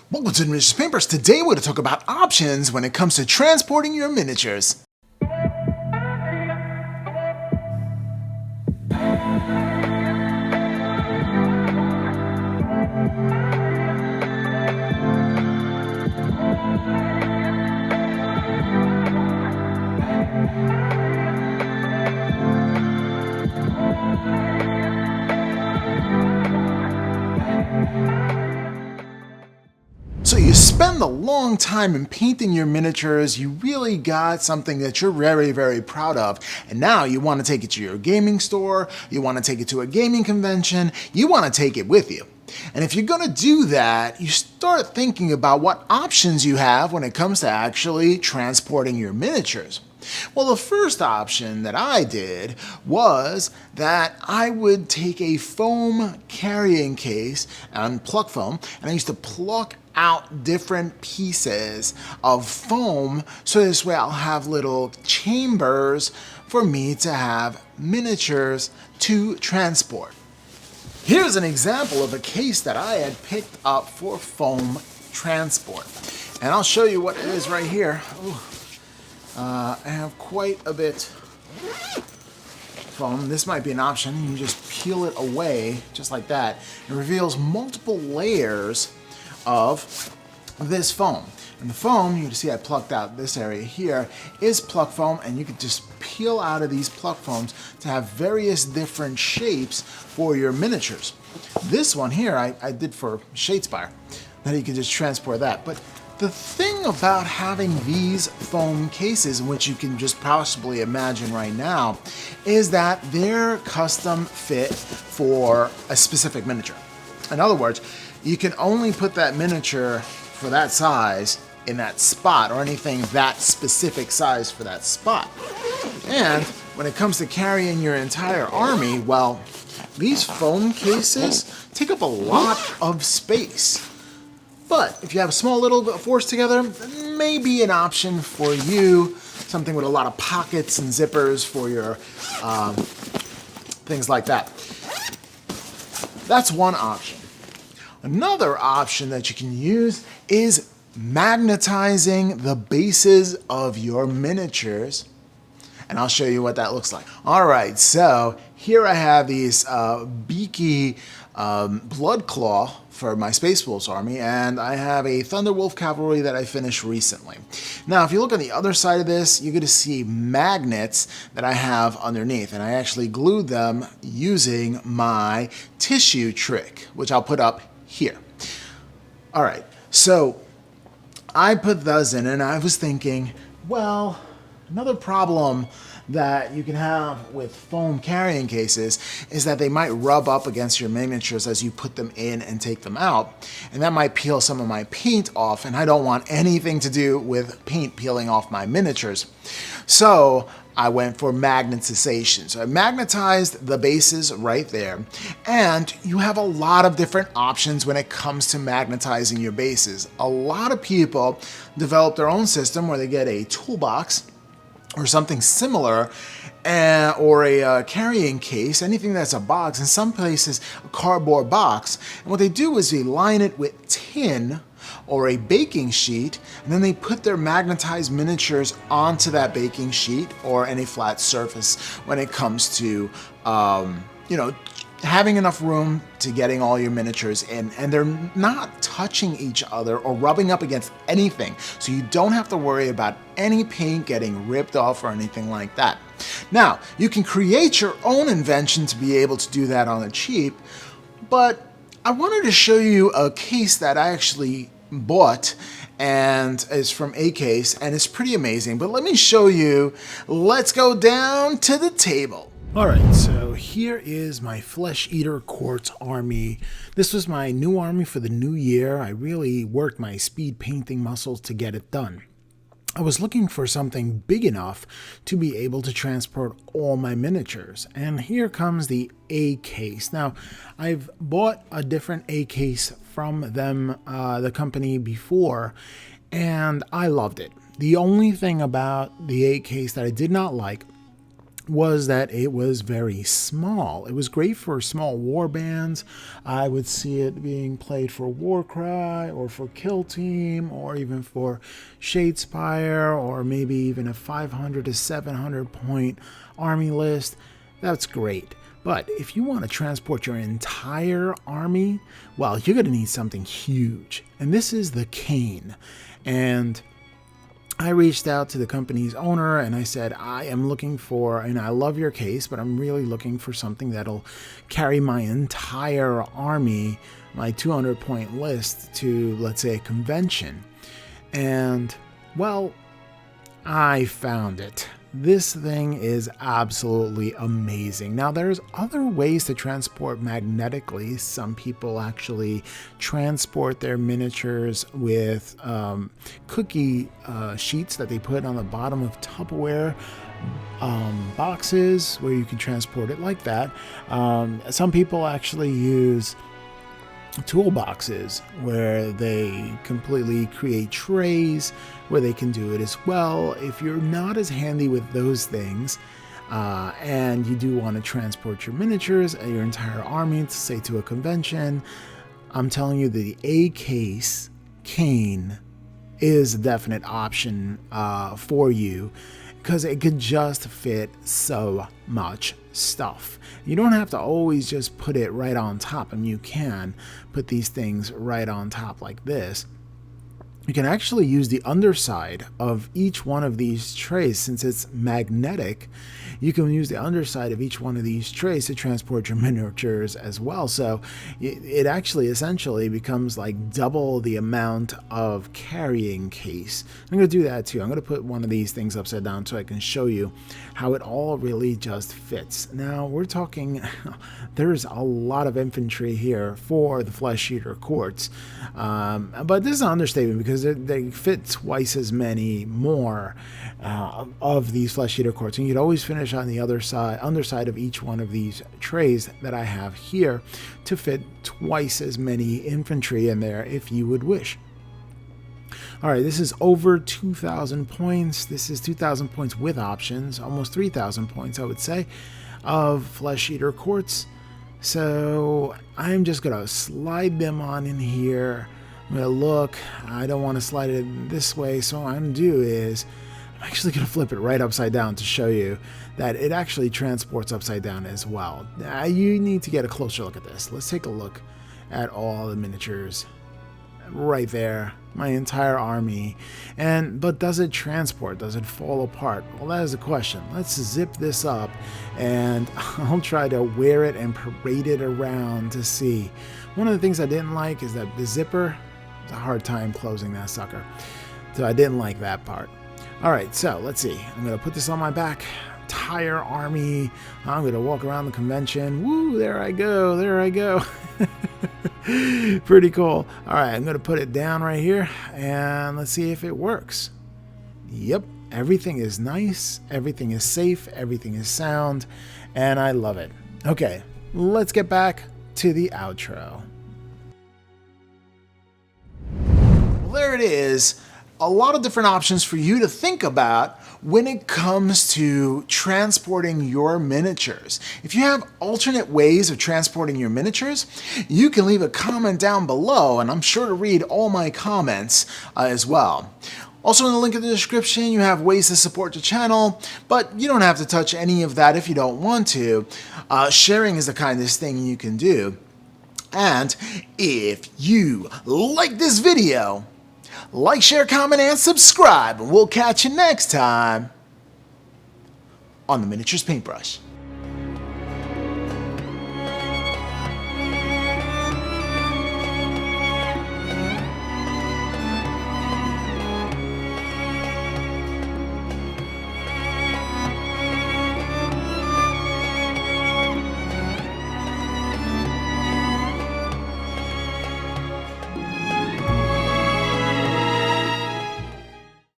Welcome to Miniatures Papers. Today we're going to talk about options when it comes to transporting your miniatures. So you spend a long time in painting your miniatures, you really got something that you're very, very proud of, and now you want to take it to your gaming store, you want to take it to a gaming convention, you want to take it with you. And if you're going to do that, you start thinking about what options you have when it comes to actually transporting your miniatures. Well, the first option that I did was that I would take a foam carrying case and pluck foam, and I used to pluck out different pieces of foam so this way I'll have little chambers for me to have miniatures to transport. Here's an example of a case that I had picked up for foam transport, and I'll show you what it is right here. Ooh. I have quite a bit foam. This might be an option. You just peel it away just like that. It reveals multiple layers of this foam. And the foam, you can see I plucked out this area here, is pluck foam, and you can just peel out of these pluck foams to have various different shapes for your miniatures. This one here I did for Shadespire, that you can just transport that. But the thing about having these foam cases, in which you can just possibly imagine right now, is that they're custom fit for a specific miniature. In other words, you can only put that miniature for that size in that spot, or anything that specific size for that spot. And when it comes to carrying your entire army, well, these foam cases take up a lot of space. But if you have a small little force together, that may be an option for you. Something with a lot of pockets and zippers for your things like that. That's one option. Another option that you can use is magnetizing the bases of your miniatures. And I'll show you what that looks like. All right, so here I have these beaky blood claw for my Space Wolves army, and I have a Thunderwolf cavalry that I finished recently. Now, if you look on the other side of this, you're going to see magnets that I have underneath, and I actually glued them using my tissue trick, which I'll put up here. All right, so I put those in, and I was thinking, well, another problem that you can have with foam carrying cases is that they might rub up against your miniatures as you put them in and take them out, and that might peel some of my paint off, and I don't want anything to do with paint peeling off my miniatures. So I went for magnetization. So I magnetized the bases right there, and you have a lot of different options when it comes to magnetizing your bases. A lot of people develop their own system where they get a toolbox or something similar, or a carrying case, anything that's a box, in some places a cardboard box. And what they do is they line it with tin or a baking sheet, and then they put their magnetized miniatures onto that baking sheet or any flat surface when it comes to, having enough room to getting all your miniatures in, and they're not touching each other or rubbing up against anything, so you don't have to worry about any paint getting ripped off or anything like that. Now, you can create your own invention to be able to do that on the cheap, but I wanted to show you a case that I actually bought, and it's from A Case, and it's pretty amazing. But let me show you. Let's go down to the table. Alright, so here is my Flesh Eater Quartz army. This was my new army for the new year. I really worked my speed painting muscles to get it done. I was looking for something big enough to be able to transport all my miniatures, and here comes the A Case. Now, I've bought a different A Case from them, the company, before, and I loved it. The only thing about the A Case that I did not like was that it was very small. It was great for small war bands. I would see it being played for Warcry or for Kill Team or even for Shadespire or maybe even a 500 to 700 point army list. That's great. But if you want to transport your entire army, well, you're going to need something huge. And this is the cane. And I reached out to the company's owner and I said, I am looking for, and I love your case, but I'm really looking for something that'll carry my entire army, my 200 point list to, let's say, a convention. And, well, I found it. This thing is absolutely amazing. Now, there's other ways to transport magnetically. Some people actually transport their miniatures with cookie sheets that they put on the bottom of Tupperware boxes where you can transport it like that. Some people actually use toolboxes where they completely create trays where they can do it as well. If you're not as handy with those things and you do want to transport your miniatures and your entire army to, say, to a convention, I'm telling you the A-case cane is a definite option for you, because it could just fit so much stuff. You don't have to always just put it right on top. I mean, you can put these things right on top like this. You can actually use the underside of each one of these trays. Since it's magnetic, you can use the underside of each one of these trays to transport your miniatures as well. So it actually essentially becomes like double the amount of carrying case. I'm going to do that too. I'm going to put one of these things upside down so I can show you how it all really just fits. Now we're talking, there's a lot of infantry here for the Flesh Eater Courts. But this is an understatement, because they fit twice as many more of these Flesh Eater Courts, and you'd always finish on the underside of each one of these trays that I have here to fit twice as many infantry in there if you would wish. All right, this is over 2,000 points. This is 2,000 points with options, almost 3,000 points, I would say, of Flesh Eater Courts. So I'm just going to slide them on in here. I'm going to look. I don't want to slide it this way, so what I'm going to do is I'm actually going to flip it right upside down to show you that it actually transports upside down as well. You need to get a closer look at this. Let's take a look at all the miniatures right there, my entire army. But does it transport? Does it fall apart? Well, that is the question. Let's zip this up and I'll try to wear it and parade it around to see. One of the things I didn't like is that the zipper, it's a hard time closing that sucker. So I didn't like that part. All right, so let's see. I'm going to put this on my back. Entire army. I'm going to walk around the convention. Woo, there I go. There I go. Pretty cool. All right, I'm going to put it down right here and let's see if it works. Yep, everything is nice. Everything is safe. Everything is sound. And I love it. Okay, let's get back to the outro. Well, there it is. A lot of different options for you to think about when it comes to transporting your miniatures. If you have alternate ways of transporting your miniatures, you can leave a comment down below, and I'm sure to read all my comments as well. Also, in the link in the description, you have ways to support the channel, but you don't have to touch any of that if you don't want to. Sharing is the kindest thing you can do. And if you like this video, like, share, comment, and subscribe, and we'll catch you next time on the Miniatures Paintbrush.